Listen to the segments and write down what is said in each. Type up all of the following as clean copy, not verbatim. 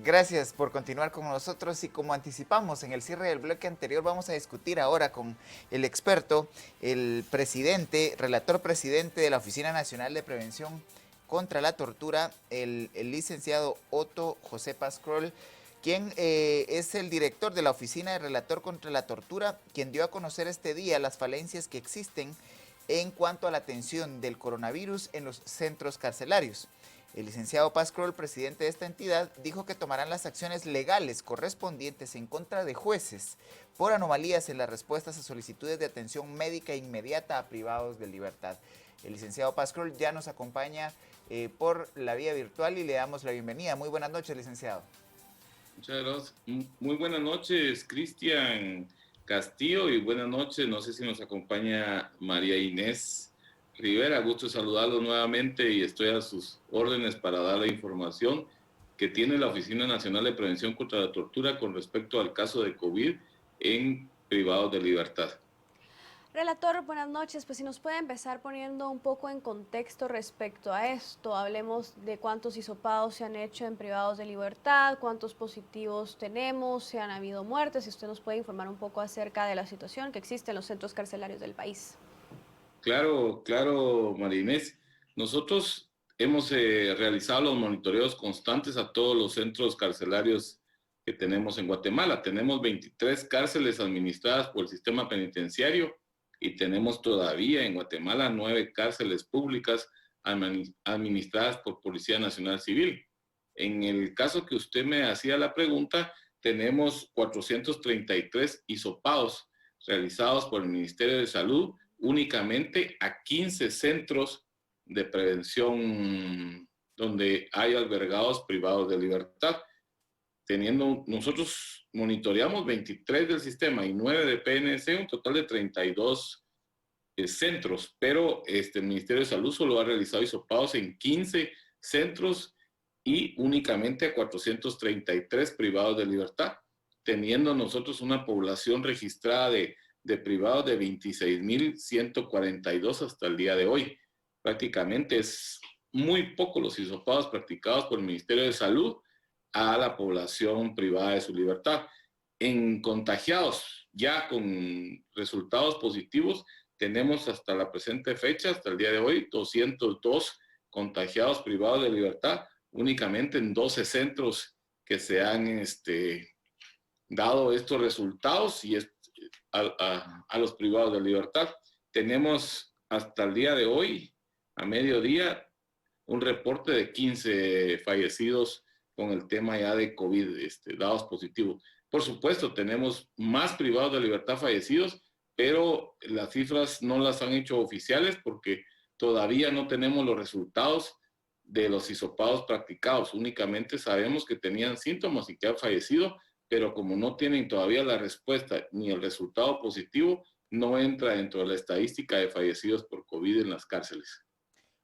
Gracias por continuar con nosotros y como anticipamos en el cierre del bloque anterior, vamos a discutir ahora con el experto, el presidente, relator presidente de la Oficina Nacional de Prevención contra la Tortura, el licenciado Otto José Pascual, quien es el director de la Oficina de Relator contra la Tortura, quien dio a conocer este día las falencias que existen en cuanto a la atención del coronavirus en los centros carcelarios. El licenciado Pascual, presidente de esta entidad, dijo que tomarán las acciones legales correspondientes en contra de jueces por anomalías en las respuestas a solicitudes de atención médica inmediata a privados de libertad. El licenciado Pascual ya nos acompaña por la vía virtual y le damos la bienvenida. Muy buenas noches, licenciado. Muchas gracias. Muy buenas noches, Cristian Castillo, y buenas noches, no sé si nos acompaña María Inés Rivera. Gusto saludarlos nuevamente y estoy a sus órdenes para dar la información que tiene la Oficina Nacional de Prevención contra la Tortura con respecto al caso de COVID en privados de libertad. Relator, buenas noches. Pues si nos puede empezar poniendo un poco en contexto respecto a esto. Hablemos de cuántos hisopados se han hecho en privados de libertad, cuántos positivos tenemos, si han habido muertes, si usted nos puede informar un poco acerca de la situación que existe en los centros carcelarios del país. Claro, María Inés. Nosotros hemos realizado los monitoreos constantes a todos los centros carcelarios que tenemos en Guatemala. Tenemos 23 cárceles administradas por el sistema penitenciario y tenemos todavía en Guatemala 9 cárceles públicas administradas por Policía Nacional Civil. En el caso que usted me hacía la pregunta, tenemos 433 hisopados realizados por el Ministerio de Salud únicamente a 15 centros de prevención donde hay albergados privados de libertad. Nosotros monitoreamos 23 del sistema y 9 de PNC, un total de 32 centros, pero el Ministerio de Salud solo ha realizado hisopados en 15 centros y únicamente a 433 privados de libertad, teniendo nosotros una población registrada de privados de 26.142 hasta el día de hoy. Prácticamente es muy poco los hisopados practicados por el Ministerio de Salud a la población privada de su libertad. En contagiados, ya con resultados positivos, tenemos hasta la presente fecha, hasta el día de hoy, 202 contagiados privados de libertad, únicamente en 12 centros que se han dado estos resultados y a los privados de libertad. Tenemos hasta el día de hoy, a mediodía, un reporte de 15 fallecidos con el tema ya de COVID, dados positivos. Por supuesto, tenemos más privados de libertad fallecidos, pero las cifras no las han hecho oficiales porque todavía no tenemos los resultados de los hisopados practicados. Únicamente sabemos que tenían síntomas y que han fallecido, pero como no tienen todavía la respuesta ni el resultado positivo, no entra dentro de la estadística de fallecidos por COVID en las cárceles.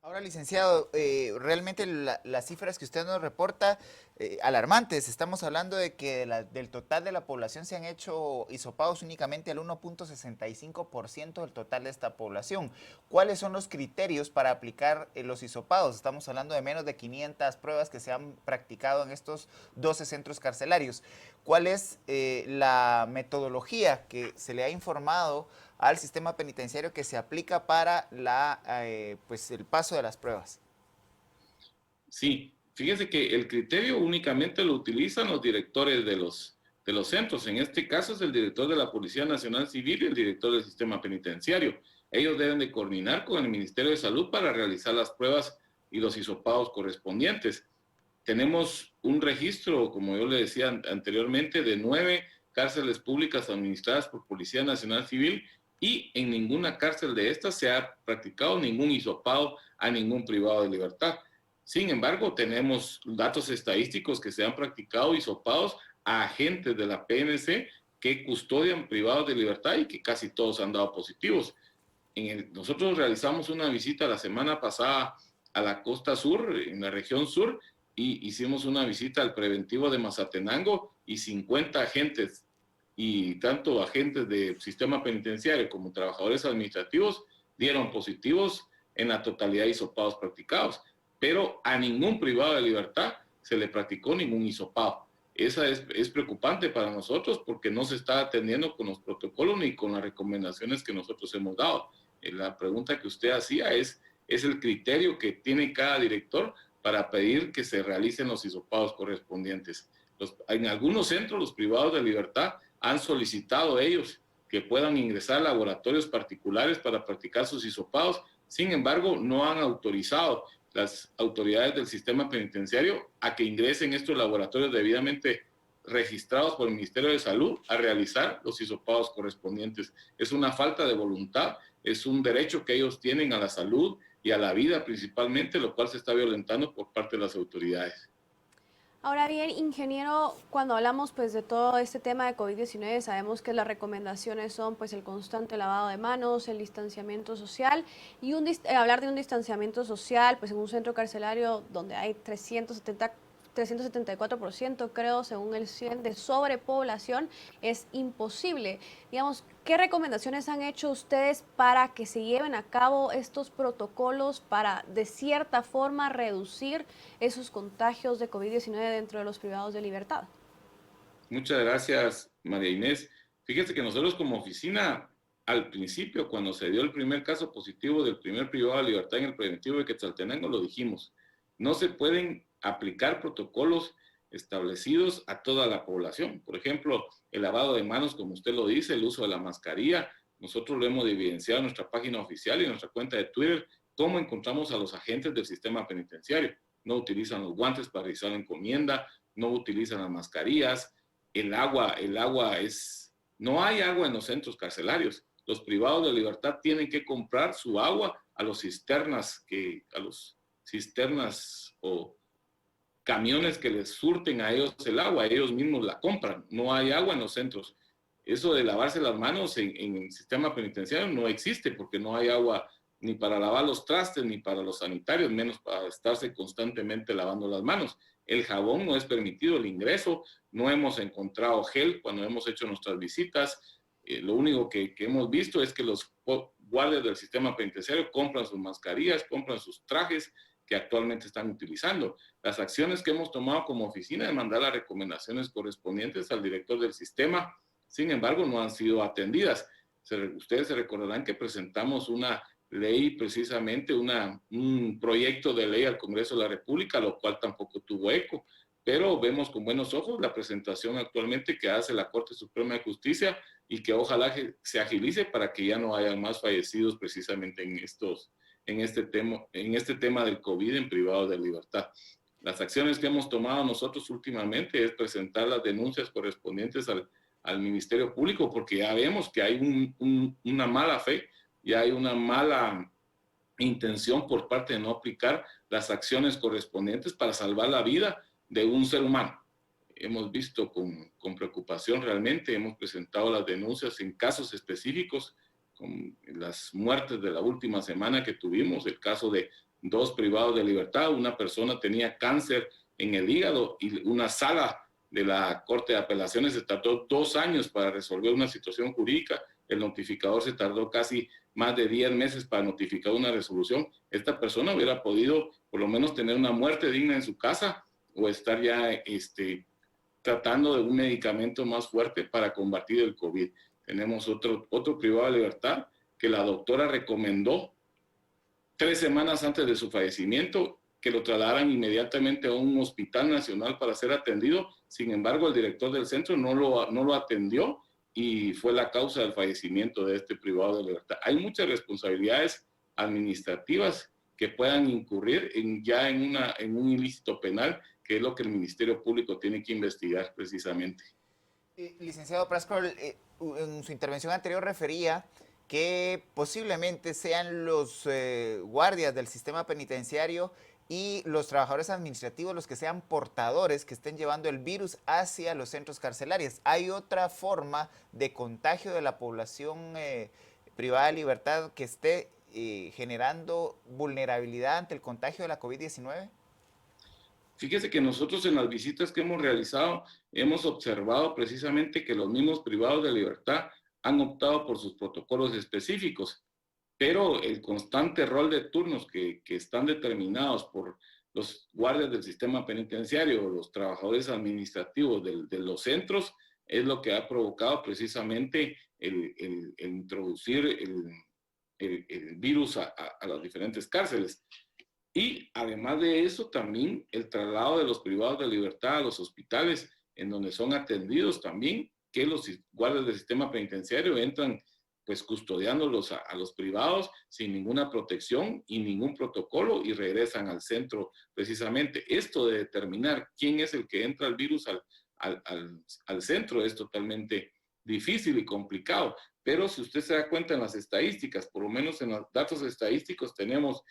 Ahora, licenciado, realmente las cifras que usted nos reporta, alarmantes. Estamos hablando de que del total de la población se han hecho hisopados únicamente al 1.65% del total de esta población. ¿Cuáles son los criterios para aplicar los hisopados? Estamos hablando de menos de 500 pruebas que se han practicado en estos 12 centros carcelarios. ¿Cuál es la metodología que se le ha informado al sistema penitenciario que se aplica para el paso de las pruebas? Sí, fíjese que el criterio únicamente lo utilizan los directores de los centros. En este caso es el director de la Policía Nacional Civil y el director del sistema penitenciario. Ellos deben de coordinar con el Ministerio de Salud para realizar las pruebas y los hisopados correspondientes. Tenemos un registro, como yo le decía anteriormente, de 9 cárceles públicas administradas por Policía Nacional Civil y en ninguna cárcel de estas se ha practicado ningún hisopado a ningún privado de libertad. Sin embargo, tenemos datos estadísticos que se han practicado hisopados a agentes de la PNC que custodian privados de libertad y que casi todos han dado positivos. Nosotros realizamos una visita la semana pasada a la costa sur, en la región sur, y hicimos una visita al preventivo de Mazatenango y 50 agentes, y tanto agentes del sistema penitenciario como trabajadores administrativos dieron positivos en la totalidad de hisopados practicados, pero a ningún privado de libertad se le practicó ningún hisopado. esa es preocupante para nosotros porque no se está atendiendo con los protocolos ni con las recomendaciones que nosotros hemos dado. La pregunta que usted hacía es el criterio que tiene cada director para pedir que se realicen los hisopados correspondientes. En algunos centros, los privados de libertad han solicitado ellos que puedan ingresar a laboratorios particulares para practicar sus hisopados. Sin embargo, no han autorizado las autoridades del sistema penitenciario a que ingresen estos laboratorios debidamente registrados por el Ministerio de Salud a realizar los hisopados correspondientes. Es una falta de voluntad, es un derecho que ellos tienen a la salud y a la vida principalmente, lo cual se está violentando por parte de las autoridades. Ahora bien, ingeniero, cuando hablamos pues de todo este tema de COVID-19, sabemos que las recomendaciones son pues el constante lavado de manos, el distanciamiento social y hablar de un distanciamiento social pues en un centro carcelario donde hay 374%, creo, según el CIEN, de sobrepoblación, es imposible. Digamos, ¿qué recomendaciones han hecho ustedes para que se lleven a cabo estos protocolos para, de cierta forma, reducir esos contagios de COVID-19 dentro de los privados de libertad? Muchas gracias, María Inés. Fíjese que nosotros como oficina, al principio, cuando se dio el primer caso positivo del primer privado de libertad en el preventivo de Quetzaltenango, lo dijimos, no se pueden aplicar protocolos establecidos a toda la población. Por ejemplo, el lavado de manos, como usted lo dice, el uso de la mascarilla. Nosotros lo hemos evidenciado en nuestra página oficial y en nuestra cuenta de Twitter, cómo encontramos a los agentes del sistema penitenciario. No utilizan los guantes para realizar la encomienda, no utilizan las mascarillas. No hay agua en los centros carcelarios. Los privados de libertad tienen que comprar su agua a los cisternas o camiones que les surten a ellos el agua, ellos mismos la compran, no hay agua en los centros. Eso de lavarse las manos en el sistema penitenciario no existe porque no hay agua ni para lavar los trastes, ni para los sanitarios, menos para estarse constantemente lavando las manos. El jabón no es permitido el ingreso, no hemos encontrado gel cuando hemos hecho nuestras visitas. Lo único que hemos visto es que los guardias del sistema penitenciario compran sus mascarillas, compran sus trajes que actualmente están utilizando. Las acciones que hemos tomado como oficina de mandar las recomendaciones correspondientes al director del sistema, sin embargo, no han sido atendidas. Ustedes se recordarán que presentamos una ley, precisamente un proyecto de ley al Congreso de la República, lo cual tampoco tuvo eco, pero vemos con buenos ojos la presentación actualmente que hace la Corte Suprema de Justicia y que ojalá se agilice para que ya no haya más fallecidos precisamente en este tema del COVID en privados de libertad. Las acciones que hemos tomado nosotros últimamente es presentar las denuncias correspondientes al Ministerio Público, porque ya vemos que hay una mala fe, ya hay una mala intención por parte de no aplicar las acciones correspondientes para salvar la vida de un ser humano. Hemos visto con preocupación realmente, hemos presentado las denuncias en casos específicos, con las muertes de la última semana que tuvimos, el caso de 2 privados de libertad, una persona tenía cáncer en el hígado y una sala de la Corte de Apelaciones se tardó 2 años para resolver una situación jurídica, el notificador se tardó casi más de 10 meses para notificar una resolución. Esta persona hubiera podido por lo menos tener una muerte digna en su casa o estar ya tratando de un medicamento más fuerte para combatir el COVID. Tenemos otro privado de libertad que la doctora recomendó 3 semanas antes de su fallecimiento que lo trasladaran inmediatamente a un hospital nacional para ser atendido. Sin embargo, el director del centro no lo atendió y fue la causa del fallecimiento de este privado de libertad. Hay muchas responsabilidades administrativas que puedan incurrir en un ilícito penal, que es lo que el Ministerio Público tiene que investigar precisamente. Licenciado Prasco, en su intervención anterior refería que posiblemente sean los guardias del sistema penitenciario y los trabajadores administrativos los que sean portadores, que estén llevando el virus hacia los centros carcelarios. ¿Hay otra forma de contagio de la población privada de libertad que esté generando vulnerabilidad ante el contagio de la COVID-19? Fíjese que nosotros en las visitas que hemos realizado hemos observado precisamente que los mismos privados de libertad han optado por sus protocolos específicos, pero el constante rol de turnos que están determinados por los guardias del sistema penitenciario, los trabajadores administrativos de los centros, es lo que ha provocado precisamente el introducir el virus a las diferentes cárceles. Y además de eso, también el traslado de los privados de libertad a los hospitales, en donde son atendidos también, que los guardias del sistema penitenciario entran pues custodiándolos a los privados sin ninguna protección y ningún protocolo y regresan al centro precisamente. Esto de determinar quién es el que entra el virus al centro es totalmente difícil y complicado, pero si usted se da cuenta en las estadísticas, por lo menos en los datos estadísticos tenemos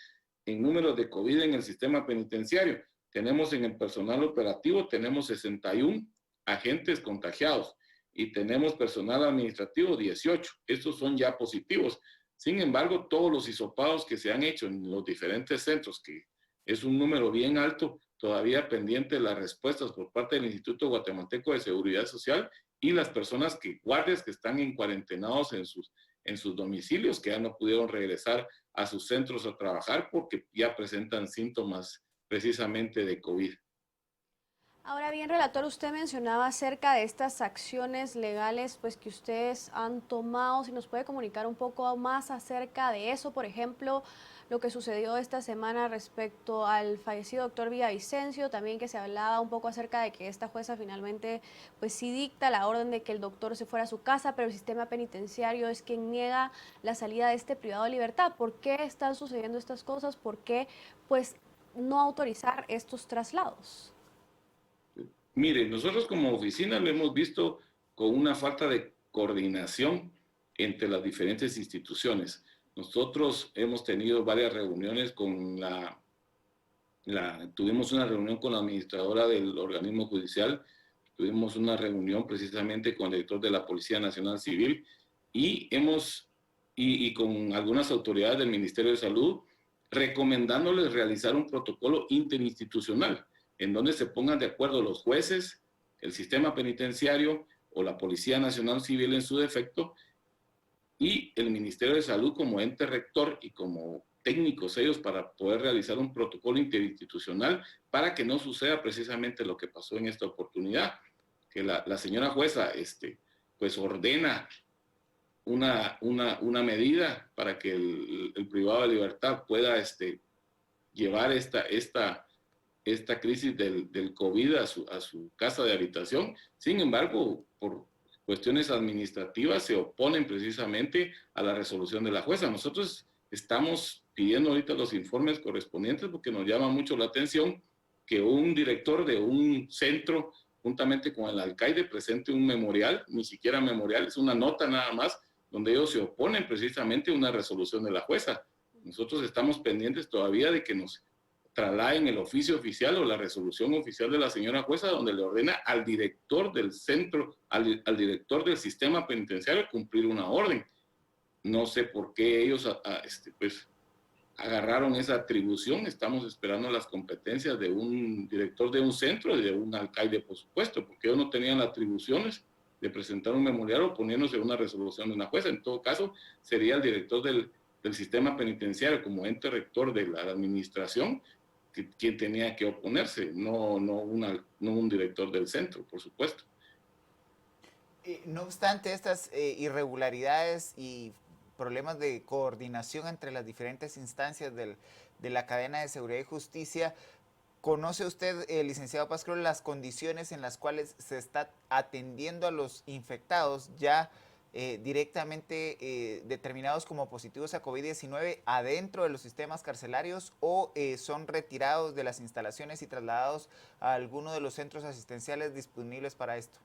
en números de COVID en el sistema penitenciario, tenemos en el personal operativo, tenemos 61 agentes contagiados y tenemos personal administrativo 18. Estos son ya positivos. Sin embargo, todos los hisopados que se han hecho en los diferentes centros, que es un número bien alto, todavía pendiente de las respuestas por parte del Instituto Guatemalteco de Seguridad Social y las personas guardias que están en cuarentenados en sus domicilios, que ya no pudieron regresar a sus centros a trabajar porque ya presentan síntomas precisamente de COVID. Ahora bien, relator, usted mencionaba acerca de estas acciones legales pues, que ustedes han tomado. Si nos puede comunicar un poco más acerca de eso, por ejemplo, lo que sucedió esta semana respecto al fallecido doctor Villavicencio, también que se hablaba un poco acerca de que esta jueza finalmente pues sí dicta la orden de que el doctor se fuera a su casa, pero el sistema penitenciario es quien niega la salida de este privado de libertad. ¿Por qué están sucediendo estas cosas? ¿Por qué pues no autorizar estos traslados? Mire, nosotros como oficina lo hemos visto con una falta de coordinación entre las diferentes instituciones. Nosotros hemos tenido varias reuniones con tuvimos una reunión con la administradora del organismo judicial, tuvimos una reunión precisamente con el director de la Policía Nacional Civil y con algunas autoridades del Ministerio de Salud, recomendándoles realizar un protocolo interinstitucional en donde se pongan de acuerdo los jueces, el sistema penitenciario o la Policía Nacional Civil en su defecto y el Ministerio de Salud como ente rector y como técnicos ellos para poder realizar un protocolo interinstitucional para que no suceda precisamente lo que pasó en esta oportunidad, que la señora jueza pues ordena una medida para que el privado de libertad pueda llevar esta crisis del COVID a su casa de habitación. Sin embargo, por cuestiones administrativas se oponen precisamente a la resolución de la jueza. Nosotros estamos pidiendo ahorita los informes correspondientes porque nos llama mucho la atención que un director de un centro, juntamente con el alcalde, presente un memorial, ni siquiera memorial, es una nota nada más, donde ellos se oponen precisamente a una resolución de la jueza. Nosotros estamos pendientes todavía de que nos trasladen el oficio oficial o la resolución oficial de la señora jueza, donde le ordena al director del centro, al director del sistema penitenciario cumplir una orden. No sé por qué ellos pues, agarraron esa atribución. Estamos esperando las competencias de un director de un centro y de un alcalde, por supuesto, porque ellos no tenían las atribuciones de presentar un memorial o poniéndose una resolución de una jueza. En todo caso, sería el director del sistema penitenciario como ente rector de la administración quien tenía que oponerse, no un director del centro, por supuesto. No obstante estas irregularidades y problemas de coordinación entre las diferentes instancias de la cadena de seguridad y justicia, ¿conoce usted, licenciado Pascual, las condiciones en las cuales se está atendiendo a los infectados ya directamente determinados como positivos a COVID-19 adentro de los sistemas carcelarios o son retirados de las instalaciones y trasladados a alguno de los centros asistenciales disponibles para esto?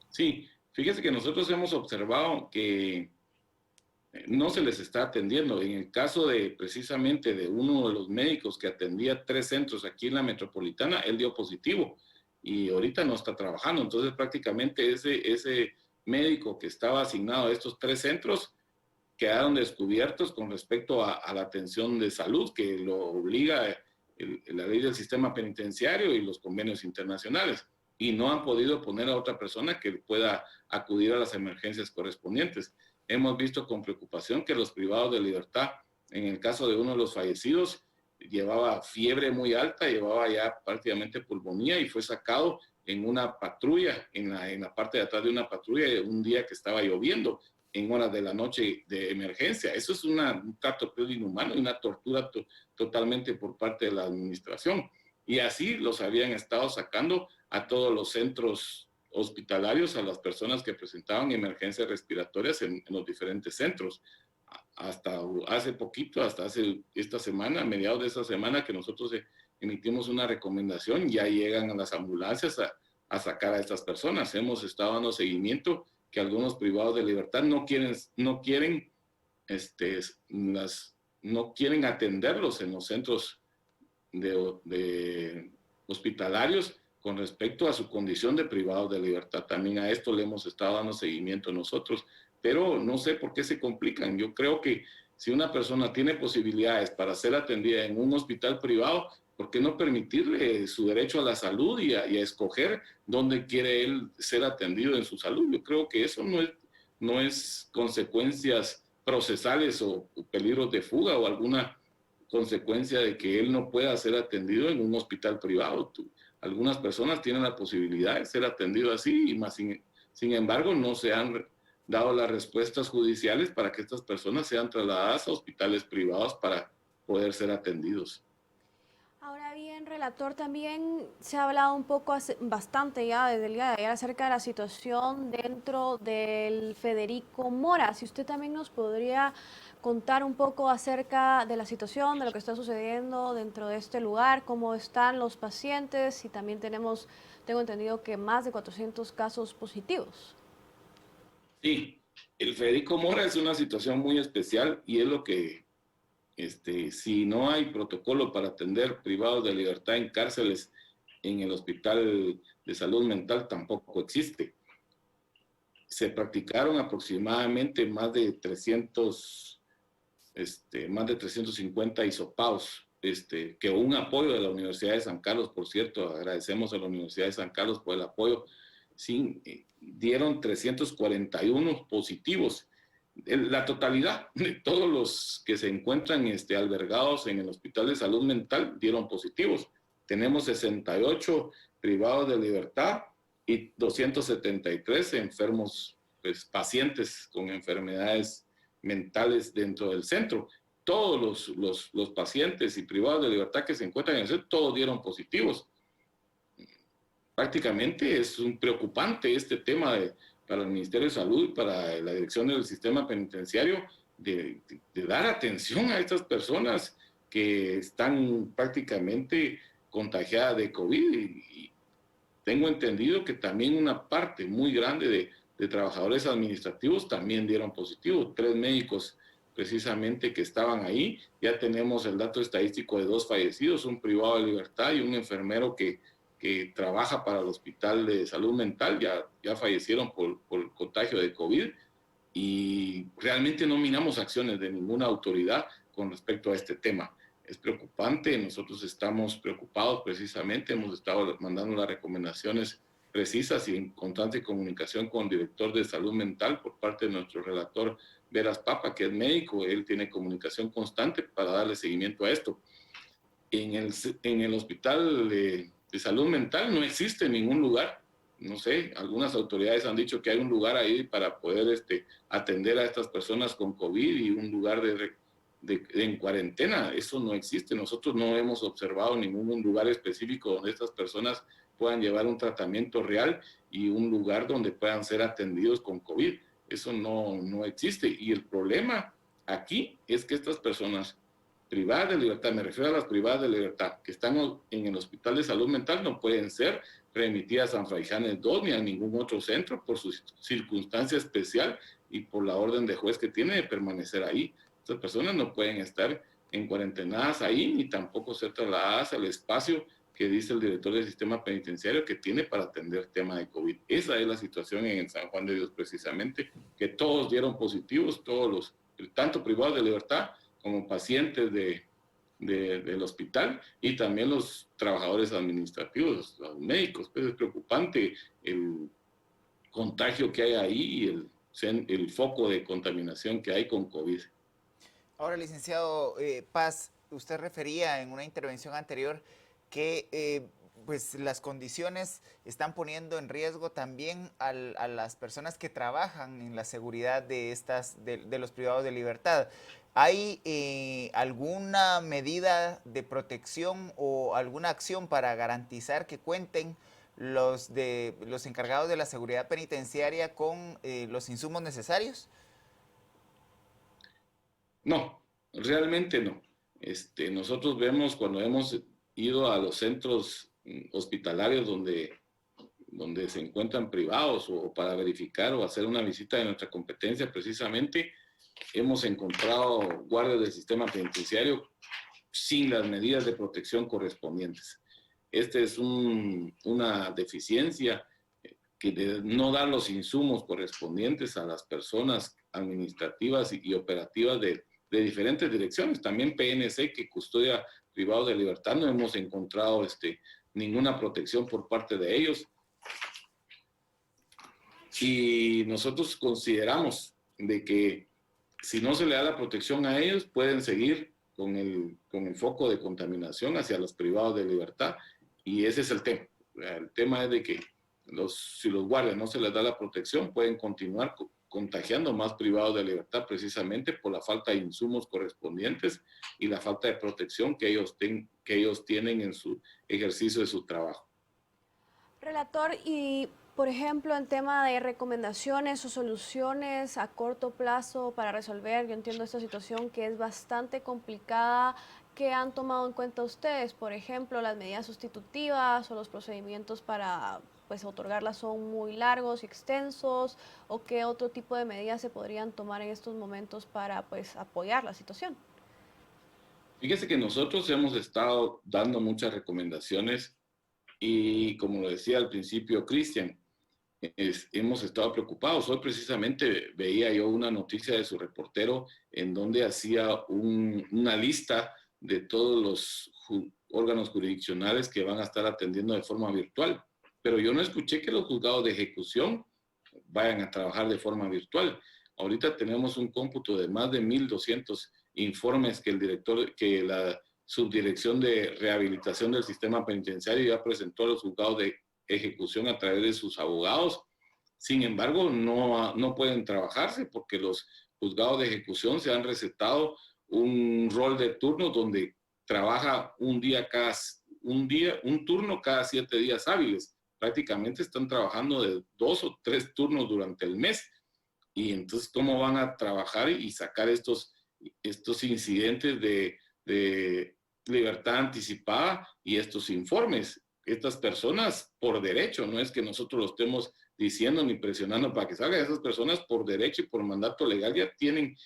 Sí, fíjese que nosotros hemos observado que no se les está atendiendo. En el caso precisamente de uno de los médicos que atendía 3 centros aquí en la metropolitana, él dio positivo y ahorita no está trabajando. Entonces prácticamente ese médico que estaba asignado a estos 3 centros quedaron descubiertos con respecto a la atención de salud que lo obliga la ley del sistema penitenciario y los convenios internacionales, y no han podido poner a otra persona que pueda acudir a las emergencias correspondientes. Hemos visto con preocupación que los privados de libertad, en el caso de uno de los fallecidos, llevaba fiebre muy alta, llevaba ya prácticamente pulmonía y fue sacado en una patrulla, en la parte de atrás de una patrulla, un día que estaba lloviendo, en horas de la noche de emergencia. Eso es un trato inhumano y una tortura totalmente por parte de la administración. Y así los habían estado sacando a todos los centros hospitalarios, a las personas que presentaban emergencias respiratorias en los diferentes centros. Hasta hace poquito, hasta hace esta semana, a mediados de esta semana, que nosotros emitimos una recomendación, ya llegan a las ambulancias a sacar a estas personas. Hemos estado dando seguimiento que algunos privados de libertad no quieren atenderlos en los centros de hospitalarios con respecto a su condición de privados de libertad. También a esto le hemos estado dando seguimiento nosotros, pero no sé por qué se complican. Yo creo que si una persona tiene posibilidades para ser atendida en un hospital privado, ¿por qué no permitirle su derecho a la salud y a escoger dónde quiere él ser atendido en su salud? Yo creo que eso no es consecuencias procesales o peligros de fuga o alguna consecuencia de que él no pueda ser atendido en un hospital privado. Algunas personas tienen la posibilidad de ser atendido así, y más sin embargo no se han dado las respuestas judiciales para que estas personas sean trasladadas a hospitales privados para poder ser atendidos. Ahora bien, relator, también se ha hablado un poco, bastante ya desde el día de ayer, acerca de la situación dentro del Federico Mora. Si usted también nos podría contar un poco acerca de la situación, de lo que está sucediendo dentro de este lugar, cómo están los pacientes, y también tengo entendido que más de 400 casos positivos. Sí, el Federico Mora es una situación muy especial y es lo que si no hay protocolo para atender privados de libertad en cárceles, en el Hospital de Salud Mental tampoco existe. Se practicaron aproximadamente más de 350 hisopados, que un apoyo de la Universidad de San Carlos, por cierto, agradecemos a la Universidad de San Carlos por el apoyo, dieron 341 positivos. La totalidad de todos los que se encuentran albergados en el Hospital de Salud Mental dieron positivos. Tenemos 68 privados de libertad y 273 enfermos, pues, pacientes con enfermedades mentales dentro del centro. Todos los pacientes y privados de libertad que se encuentran en el centro, todos dieron positivos. Prácticamente es un preocupante este tema para el Ministerio de Salud y para la dirección del sistema penitenciario de dar atención a estas personas que están prácticamente contagiadas de COVID. Y tengo entendido que también una parte muy grande de trabajadores administrativos también dieron positivo. 3 médicos precisamente que estaban ahí. Ya tenemos el dato estadístico de 2 fallecidos, un privado de libertad y un enfermero que trabaja para el Hospital de Salud Mental, ya fallecieron por contagio de COVID, y realmente no miramos acciones de ninguna autoridad con respecto a este tema. Es preocupante, nosotros estamos preocupados precisamente, hemos estado mandando las recomendaciones precisas y en constante comunicación con el director de Salud Mental por parte de nuestro relator Veras Papa, que es médico. Él tiene comunicación constante para darle seguimiento a esto. En el Hospital de Salud Mental no existe ningún lugar, no sé, algunas autoridades han dicho que hay un lugar ahí para poder atender a estas personas con COVID y un lugar en cuarentena. Eso no existe. Nosotros no hemos observado ningún lugar específico donde estas personas puedan llevar un tratamiento real y un lugar donde puedan ser atendidos con COVID. Eso no existe. Y el problema aquí es que estas personas privadas de libertad, me refiero a las privadas de libertad, que están en el Hospital de Salud Mental, no pueden ser remitidas a San Fraijanes II ni a ningún otro centro por su circunstancia especial y por la orden de juez que tiene de permanecer ahí. Estas personas no pueden estar en cuarentenadas ahí ni tampoco ser trasladadas al espacio que dice el director del sistema penitenciario que tiene para atender tema de COVID. Esa es la situación en San Juan de Dios precisamente, que todos dieron positivos, tanto privados de libertad como pacientes del hospital y también los trabajadores administrativos, los médicos. Pues es preocupante el contagio que hay ahí y el foco de contaminación que hay con COVID. Ahora, licenciado Paz, usted refería en una intervención anterior que pues las condiciones están poniendo en riesgo también a las personas que trabajan en la seguridad de los privados de libertad. ¿Hay alguna medida de protección o alguna acción para garantizar que cuenten los encargados de la seguridad penitenciaria con los insumos necesarios? No, realmente no. Nosotros vemos cuando hemos ido a los centros hospitalarios donde se encuentran privados o para verificar o hacer una visita de nuestra competencia, precisamente hemos encontrado guardias del sistema penitenciario sin las medidas de protección correspondientes. Es una deficiencia que de no dar los insumos correspondientes a las personas administrativas y operativas de diferentes direcciones. También PNC, que custodia privados de libertad, no hemos encontrado ninguna protección por parte de ellos. Y nosotros consideramos de que si no se le da la protección a ellos, pueden seguir con el foco de contaminación hacia los privados de libertad. Y ese es el tema. El tema es de que si los guardias no se les da la protección, pueden continuar contagiando más privados de libertad precisamente por la falta de insumos correspondientes y la falta de protección que ellos tienen en su ejercicio de su trabajo. Relator, y por ejemplo, en tema de recomendaciones o soluciones a corto plazo para resolver, yo entiendo esta situación que es bastante complicada, ¿qué han tomado en cuenta ustedes? Por ejemplo, las medidas sustitutivas o los procedimientos para otorgarlas son muy largos y extensos, o qué otro tipo de medidas se podrían tomar en estos momentos para apoyar la situación. Fíjese que nosotros hemos estado dando muchas recomendaciones y como lo decía al principio Cristian, hemos estado preocupados. Hoy precisamente veía yo una noticia de su reportero en donde hacía una lista de todos los órganos jurisdiccionales que van a estar atendiendo de forma virtual. Pero yo no escuché que los juzgados de ejecución vayan a trabajar de forma virtual. Ahorita tenemos un cómputo de más de 1,200 informes que la Subdirección de Rehabilitación del Sistema Penitenciario ya presentó a los juzgados de ejecución a través de sus abogados. Sin embargo, no pueden trabajarse porque los juzgados de ejecución se han recetado un rol de turno donde trabaja un turno cada 7 días hábiles. Prácticamente están trabajando de 2 o 3 turnos durante el mes. Y entonces, ¿cómo van a trabajar y sacar estos incidentes de libertad anticipada y estos informes? Estas personas, por derecho, no es que nosotros lo estemos diciendo ni presionando para que salgan, esas personas por derecho y por mandato legal ya tienen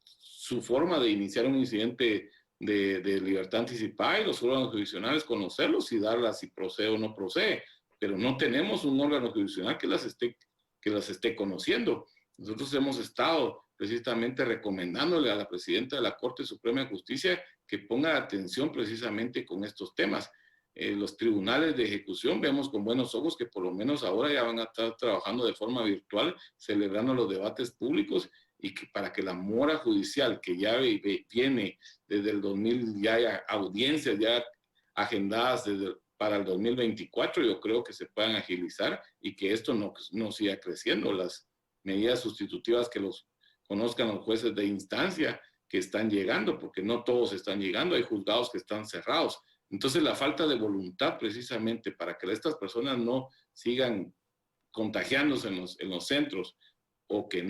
su forma de iniciar un incidente de libertad anticipada, y los órganos jurisdiccionales conocerlos y darlas si procede o no procede, pero no tenemos un órgano jurisdiccional que las esté conociendo. Nosotros hemos estado precisamente recomendándole a la presidenta de la Corte Suprema de Justicia que ponga atención precisamente con estos temas. Los tribunales de ejecución vemos con buenos ojos que por lo menos ahora ya van a estar trabajando de forma virtual, celebrando los debates públicos, y que para que la mora judicial que ya viene desde el 2000, ya hay audiencias ya agendadas para el 2024, yo creo que se puedan agilizar y que esto no siga creciendo. Las medidas sustitutivas que los conozcan los jueces de instancia que están llegando, porque no todos están llegando, hay juzgados que están cerrados. Entonces la falta de voluntad precisamente para que estas personas no sigan contagiándose en los centros, o que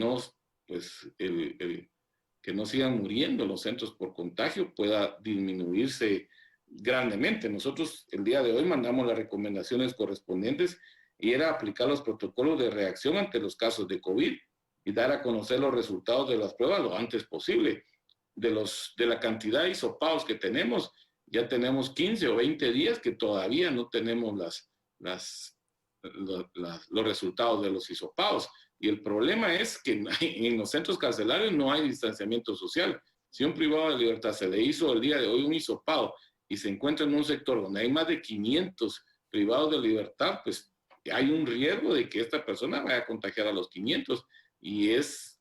que no sigan muriendo en los centros por contagio, pueda disminuirse grandemente. Nosotros el día de hoy mandamos las recomendaciones correspondientes y era aplicar los protocolos de reacción ante los casos de COVID y dar a conocer los resultados de las pruebas lo antes posible. De la cantidad de hisopados que tenemos, ya tenemos 15 o 20 días que todavía no tenemos los resultados de los hisopados. Y el problema es que en los centros carcelarios no hay distanciamiento social. Si a un privado de libertad se le hizo el día de hoy un hisopado y se encuentra en un sector donde hay más de 500 privados de libertad, pues hay un riesgo de que esta persona vaya a contagiar a los 500, y es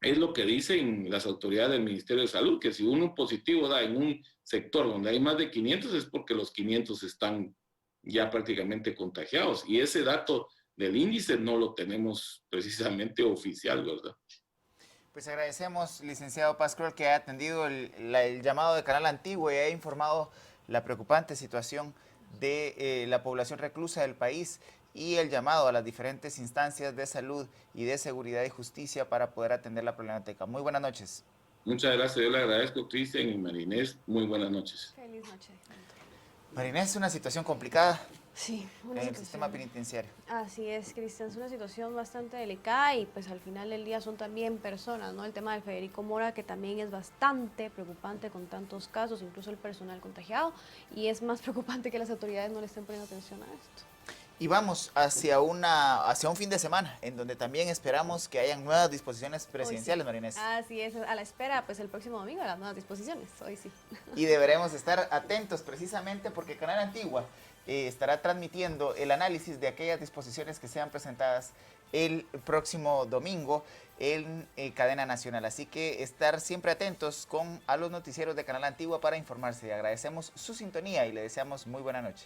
es lo que dicen las autoridades del Ministerio de Salud, que si uno positivo da en un sector donde hay más de 500 es porque los 500 están ya prácticamente contagiados. Y ese dato del índice no lo tenemos precisamente oficial, ¿verdad? Pues agradecemos, licenciado Pascual, que haya atendido el llamado de Canal Antiguo y haya informado la preocupante situación de la población reclusa del país y el llamado a las diferentes instancias de salud y de seguridad y justicia para poder atender la problemática. Muy buenas noches. Muchas gracias, yo le agradezco, Cristian y Marinés. Muy buenas noches. Feliz noche. Marinés, es una situación complicada Sí, en el sistema penitenciario. Así es, Cristian, es una situación bastante delicada y pues al final del día son también personas, ¿no? El tema del Federico Mora, que también es bastante preocupante con tantos casos, incluso el personal contagiado, y es más preocupante que las autoridades no le estén poniendo atención a esto. Y vamos hacia un fin de semana, en donde también esperamos que hayan nuevas disposiciones presidenciales, Sí. Marinés. Así es, a la espera, pues el próximo domingo de las nuevas disposiciones, hoy sí. Y deberemos estar atentos precisamente porque Canal Antigua estará transmitiendo el análisis de aquellas disposiciones que sean presentadas el próximo domingo en cadena nacional. Así que estar siempre atentos a los noticieros de Canal Antigua para informarse. Agradecemos su sintonía y le deseamos muy buena noche.